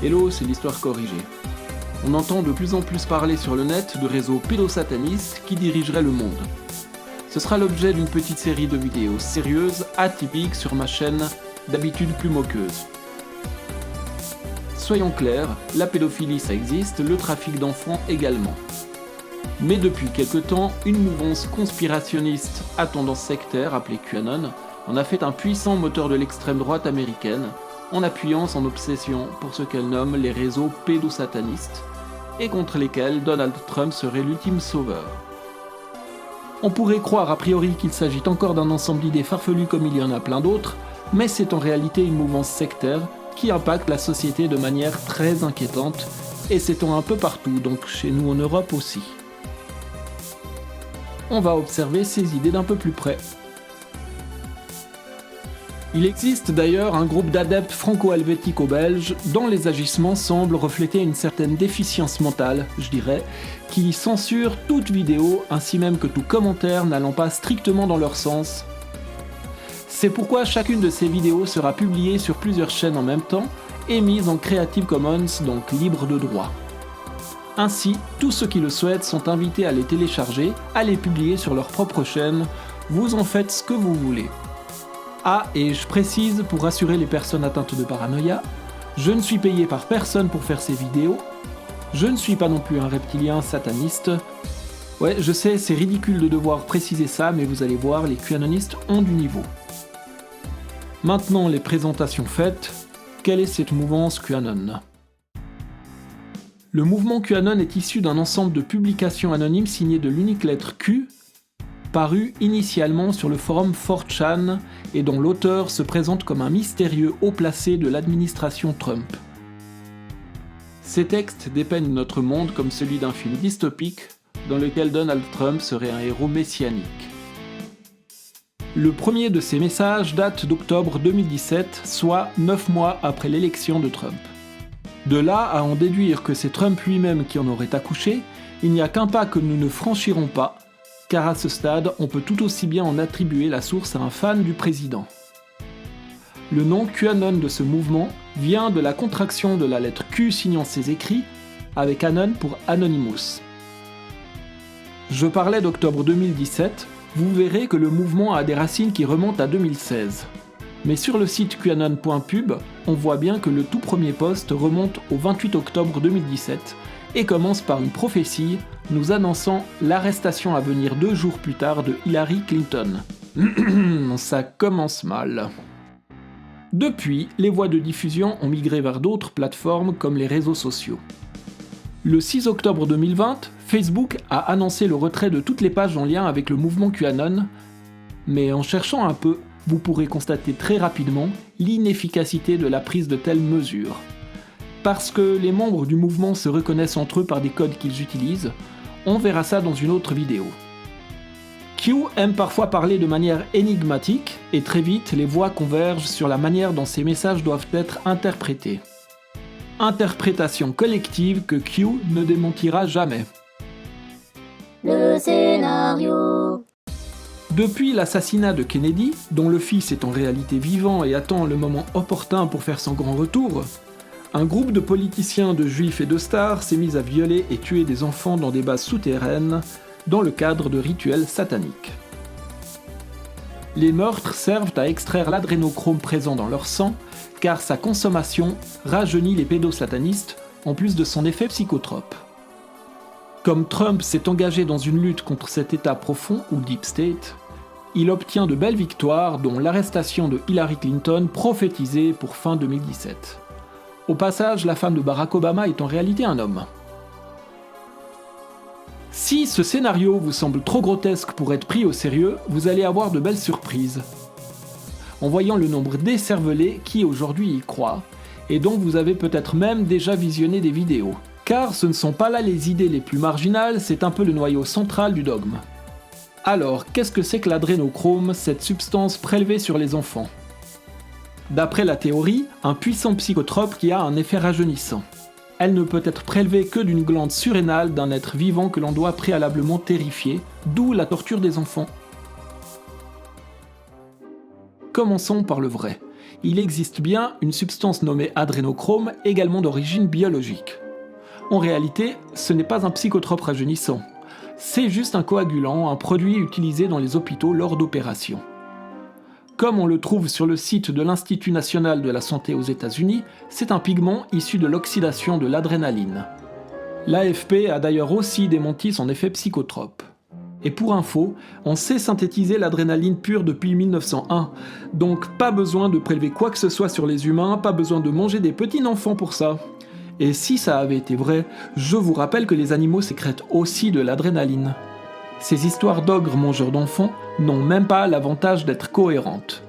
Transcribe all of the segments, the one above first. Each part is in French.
Hello, c'est l'histoire corrigée. On entend de plus en plus parler sur le net de réseaux pédosatanistes qui dirigeraient le monde. Ce sera l'objet d'une petite série de vidéos sérieuses, atypiques sur ma chaîne, d'habitude plus moqueuse. Soyons clairs, la pédophilie ça existe, le trafic d'enfants également. Mais depuis quelque temps, une mouvance conspirationniste à tendance sectaire, appelée QAnon, en a fait un puissant moteur de l'extrême droite américaine, en appuyant son obsession pour ce qu'elle nomme les réseaux pédosatanistes, et contre lesquels Donald Trump serait l'ultime sauveur. On pourrait croire a priori qu'il s'agit encore d'un ensemble d'idées farfelues comme il y en a plein d'autres, mais c'est en réalité une mouvance sectaire qui impacte la société de manière très inquiétante, et s'étend un peu partout, donc chez nous en Europe aussi. On va observer ces idées d'un peu plus près. Il existe d'ailleurs un groupe d'adeptes franco-helvético-belges dont les agissements semblent refléter une certaine déficience mentale, je dirais, qui censurent toute vidéo ainsi même que tout commentaire n'allant pas strictement dans leur sens. C'est pourquoi chacune de ces vidéos sera publiée sur plusieurs chaînes en même temps et mise en Creative Commons, donc libre de droit. Ainsi, tous ceux qui le souhaitent sont invités à les télécharger, à les publier sur leur propre chaîne, vous en faites ce que vous voulez. Ah, et je précise, pour rassurer les personnes atteintes de paranoïa, je ne suis payé par personne pour faire ces vidéos, je ne suis pas non plus un reptilien sataniste. Ouais, je sais, c'est ridicule de devoir préciser ça, mais vous allez voir, les QAnonistes ont du niveau. Maintenant les présentations faites, quelle est cette mouvance QAnon ? Le mouvement QAnon est issu d'un ensemble de publications anonymes signées de l'unique lettre Q, paru initialement sur le forum 4chan et dont l'auteur se présente comme un mystérieux haut placé de l'administration Trump. Ces textes dépeignent notre monde comme celui d'un film dystopique dans lequel Donald Trump serait un héros messianique. Le premier de ces messages date d'octobre 2017, soit 9 mois après l'élection de Trump. De là à en déduire que c'est Trump lui-même qui en aurait accouché, il n'y a qu'un pas que nous ne franchirons pas, car à ce stade, on peut tout aussi bien en attribuer la source à un fan du président. Le nom QAnon de ce mouvement vient de la contraction de la lettre Q signant ses écrits, avec Anon pour Anonymous. Je parlais d'octobre 2017, vous verrez que le mouvement a des racines qui remontent à 2016. Mais sur le site qanon.pub, on voit bien que le tout premier post remonte au 28 octobre 2017 et commence par une prophétie nous annonçant l'arrestation à venir 2 jours plus tard de Hillary Clinton. Ça commence mal. Depuis, les voies de diffusion ont migré vers d'autres plateformes comme les réseaux sociaux. Le 6 octobre 2020, Facebook a annoncé le retrait de toutes les pages en lien avec le mouvement QAnon, mais en cherchant un peu, vous pourrez constater très rapidement l'inefficacité de la prise de telles mesures. Parce que les membres du mouvement se reconnaissent entre eux par des codes qu'ils utilisent, on verra ça dans une autre vidéo. Q aime parfois parler de manière énigmatique, et très vite les voix convergent sur la manière dont ces messages doivent être interprétés. Interprétation collective que Q ne démentira jamais. Le scénario. Depuis l'assassinat de Kennedy, dont le fils est en réalité vivant et attend le moment opportun pour faire son grand retour, un groupe de politiciens, de juifs et de stars s'est mis à violer et tuer des enfants dans des bases souterraines, dans le cadre de rituels sataniques. Les meurtres servent à extraire l'adrénochrome présent dans leur sang, car sa consommation rajeunit les pédosatanistes, en plus de son effet psychotrope. Comme Trump s'est engagé dans une lutte contre cet état profond, ou Deep State, il obtient de belles victoires, dont l'arrestation de Hillary Clinton prophétisée pour fin 2017. Au passage, la femme de Barack Obama est en réalité un homme. Si ce scénario vous semble trop grotesque pour être pris au sérieux, vous allez avoir de belles surprises. En voyant le nombre d'écervelés qui aujourd'hui y croient, et dont vous avez peut-être même déjà visionné des vidéos. Car ce ne sont pas là les idées les plus marginales, c'est un peu le noyau central du dogme. Alors, qu'est-ce que c'est que l'adrénochrome, cette substance prélevée sur les enfants ? D'après la théorie, un puissant psychotrope qui a un effet rajeunissant. Elle ne peut être prélevée que d'une glande surrénale d'un être vivant que l'on doit préalablement terrifier, d'où la torture des enfants. Commençons par le vrai. il existe bien une substance nommée adrénochrome, également d'origine biologique. En réalité, ce n'est pas un psychotrope rajeunissant. C'est juste un coagulant, un produit utilisé dans les hôpitaux lors d'opérations. Comme on le trouve sur le site de l'Institut national de la santé aux États-Unis, c'est un pigment issu de l'oxydation de l'adrénaline. L'AFP a d'ailleurs aussi démenti son effet psychotrope. Et pour info, on sait synthétiser l'adrénaline pure depuis 1901, donc pas besoin de prélever quoi que ce soit sur les humains, pas besoin de manger des petits enfants pour ça. Et si ça avait été vrai, je vous rappelle que les animaux sécrètent aussi de l'adrénaline. Ces histoires d'ogres mangeurs d'enfants n'ont même pas l'avantage d'être cohérentes.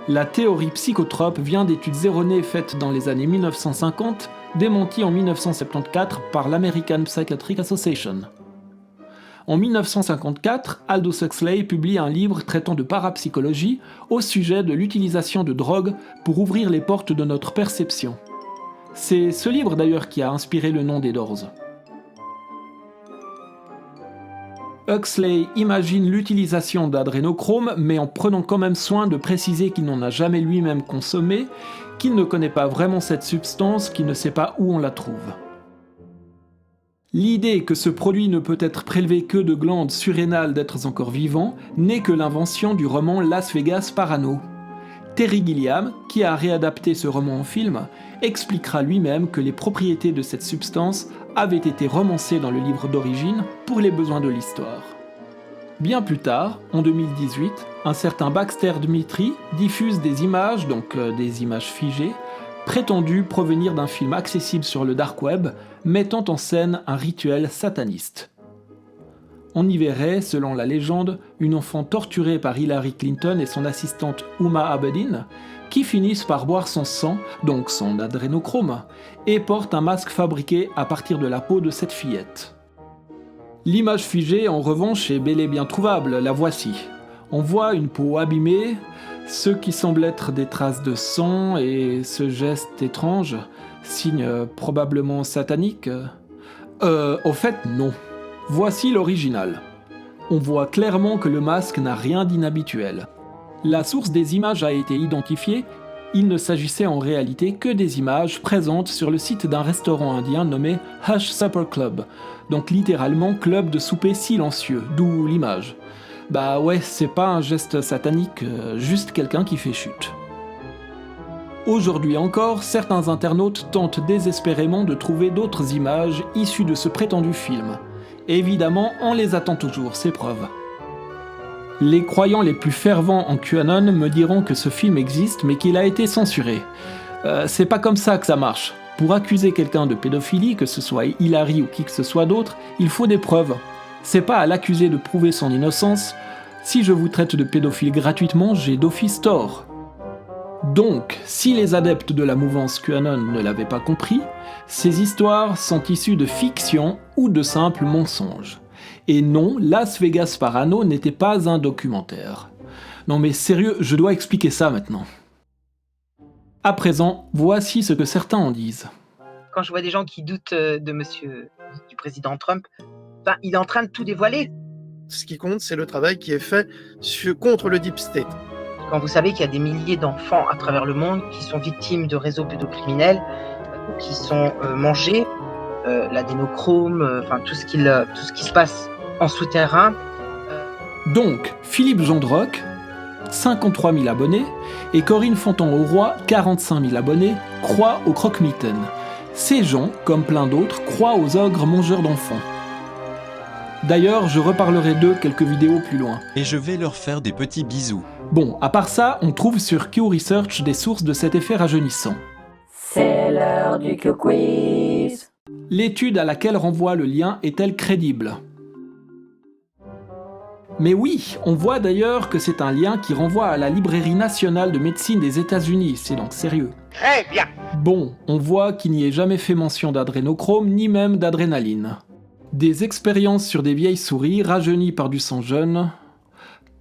La théorie psychotrope vient d'études erronées faites dans les années 1950, démenties en 1974 par l'American Psychiatric Association. En 1954, Aldous Huxley publie un livre traitant de parapsychologie au sujet de l'utilisation de drogues pour ouvrir les portes de notre perception. C'est ce livre d'ailleurs qui a inspiré le nom des Doors. Huxley imagine l'utilisation d'adrénochrome, mais en prenant quand même soin de préciser qu'il n'en a jamais lui-même consommé, qu'il ne connaît pas vraiment cette substance, qu'il ne sait pas où on la trouve. L'idée que ce produit ne peut être prélevé que de glandes surrénales d'êtres encore vivants n'est que l'invention du roman Las Vegas Parano. Terry Gilliam, qui a réadapté ce roman en film, expliquera lui-même que les propriétés de cette substance avaient été romancées dans le livre d'origine pour les besoins de l'histoire. Bien plus tard, en 2018, un certain Baxter Dmitri diffuse des images, donc des images figées, prétendues provenir d'un film accessible sur le dark web, mettant en scène un rituel sataniste. On y verrait, selon la légende, une enfant torturée par Hillary Clinton et son assistante Huma Abedin, qui finissent par boire son sang, donc son adrénochrome, et portent un masque fabriqué à partir de la peau de cette fillette. L'image figée, en revanche, est bel et bien trouvable, la voici. On voit une peau abîmée, ce qui semble être des traces de sang et ce geste étrange, signe probablement satanique. Au fait, non. Voici l'original. On voit clairement que le masque n'a rien d'inhabituel. La source des images a été identifiée, il ne s'agissait en réalité que des images présentes sur le site d'un restaurant indien nommé Hush Supper Club, donc littéralement club de souper silencieux, d'où l'image. Bah ouais, c'est pas un geste satanique, juste quelqu'un qui fait chute. Aujourd'hui encore, certains internautes tentent désespérément de trouver d'autres images issues de ce prétendu film. Évidemment, on les attend toujours, ces preuves. Les croyants les plus fervents en QAnon me diront que ce film existe, mais qu'il a été censuré. C'est pas comme ça que ça marche. Pour accuser quelqu'un de pédophilie, que ce soit Hillary ou qui que ce soit d'autre, il faut des preuves. C'est pas à l'accusé de prouver son innocence. Si je vous traite de pédophile gratuitement, j'ai d'office tort. Donc, si les adeptes de la mouvance QAnon ne l'avaient pas compris, ces histoires sont issues de fiction ou de simples mensonges. Et non, Las Vegas Parano n'était pas un documentaire. Non mais sérieux, je dois expliquer ça maintenant. À présent, voici ce que certains en disent. Quand je vois des gens qui doutent du président Trump, il est en train de tout dévoiler. Ce qui compte, c'est le travail qui est fait contre le Deep State. Quand vous savez qu'il y a des milliers d'enfants à travers le monde qui sont victimes de réseaux pédocriminels, ou qui sont mangés, l'adénochrome, tout ce qui se passe en souterrain. Donc, Philippe Gendroc, 53 000 abonnés, et Corinne Fontan-Auroy, 45 000 abonnés, croient au croque-mitaine. Ces gens, comme plein d'autres, croient aux ogres mangeurs d'enfants. D'ailleurs, je reparlerai d'eux quelques vidéos plus loin. Et je vais leur faire des petits bisous. Bon, à part ça, on trouve sur Q Research des sources de cet effet rajeunissant. C'est l'heure du Q-Quiz. L'étude à laquelle renvoie le lien est-elle crédible ? Mais oui, on voit d'ailleurs que c'est un lien qui renvoie à la Librairie nationale de médecine des États-Unis, c'est donc sérieux. Très bien. Bon, on voit qu'il n'y est jamais fait mention d'adrénochrome ni même d'adrénaline. Des expériences sur des vieilles souris rajeunies par du sang jeune.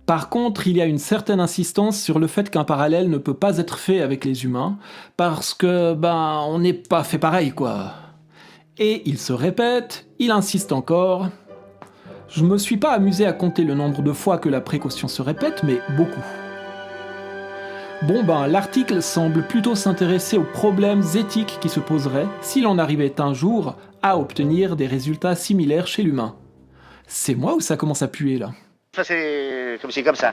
Par contre, il y a une certaine insistance sur le fait qu'un parallèle ne peut pas être fait avec les humains, parce que, on n'est pas fait pareil, quoi. Et il se répète, il insiste encore. Je me suis pas amusé à compter le nombre de fois que la précaution se répète, mais beaucoup. Bon ben, l'article semble plutôt s'intéresser aux problèmes éthiques qui se poseraient si l'on arrivait un jour à obtenir des résultats similaires chez l'humain. C'est moi ou ça commence à puer là? Ça c'est comme ça.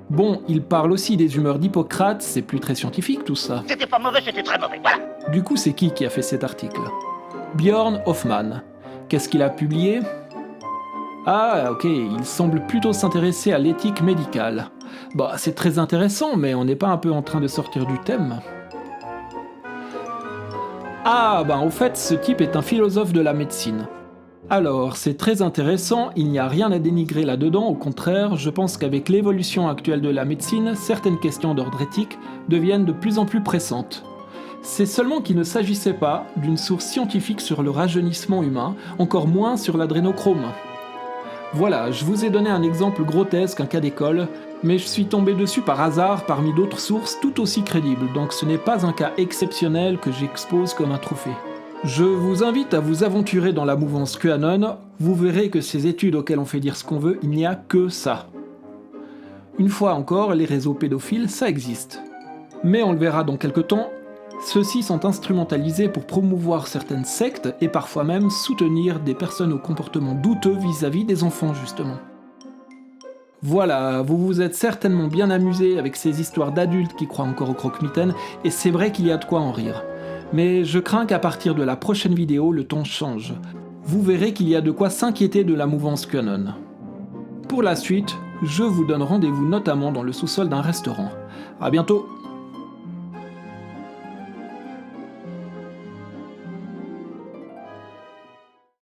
Bon, il parle aussi des humeurs d'Hippocrate, c'est plus très scientifique tout ça. C'était pas mauvais, c'était très mauvais, voilà. Du coup, c'est qui a fait cet article? Björn Hoffmann. Qu'est-ce qu'il a publié? Ah, ok, il semble plutôt s'intéresser à l'éthique médicale. Bah, c'est très intéressant, mais on n'est pas un peu en train de sortir du thème? Ah, bah au fait, ce type est un philosophe de la médecine. Alors, c'est très intéressant, il n'y a rien à dénigrer là-dedans, au contraire, je pense qu'avec l'évolution actuelle de la médecine, certaines questions d'ordre éthique deviennent de plus en plus pressantes. C'est seulement qu'il ne s'agissait pas d'une source scientifique sur le rajeunissement humain, encore moins sur l'adrénochrome. Voilà, je vous ai donné un exemple grotesque, un cas d'école, mais je suis tombé dessus par hasard parmi d'autres sources tout aussi crédibles, donc ce n'est pas un cas exceptionnel que j'expose comme un trophée. Je vous invite à vous aventurer dans la mouvance QAnon, vous verrez que ces études auxquelles on fait dire ce qu'on veut, il n'y a que ça. Une fois encore, les réseaux pédophiles, ça existe. Mais on le verra dans quelques temps, ceux-ci sont instrumentalisés pour promouvoir certaines sectes et parfois même soutenir des personnes au comportement douteux vis-à-vis des enfants justement. Voilà, vous vous êtes certainement bien amusés avec ces histoires d'adultes qui croient encore au croque-mitaine, et c'est vrai qu'il y a de quoi en rire. Mais je crains qu'à partir de la prochaine vidéo, le ton change. Vous verrez qu'il y a de quoi s'inquiéter de la mouvance QAnon. Pour la suite, je vous donne rendez-vous notamment dans le sous-sol d'un restaurant. À bientôt!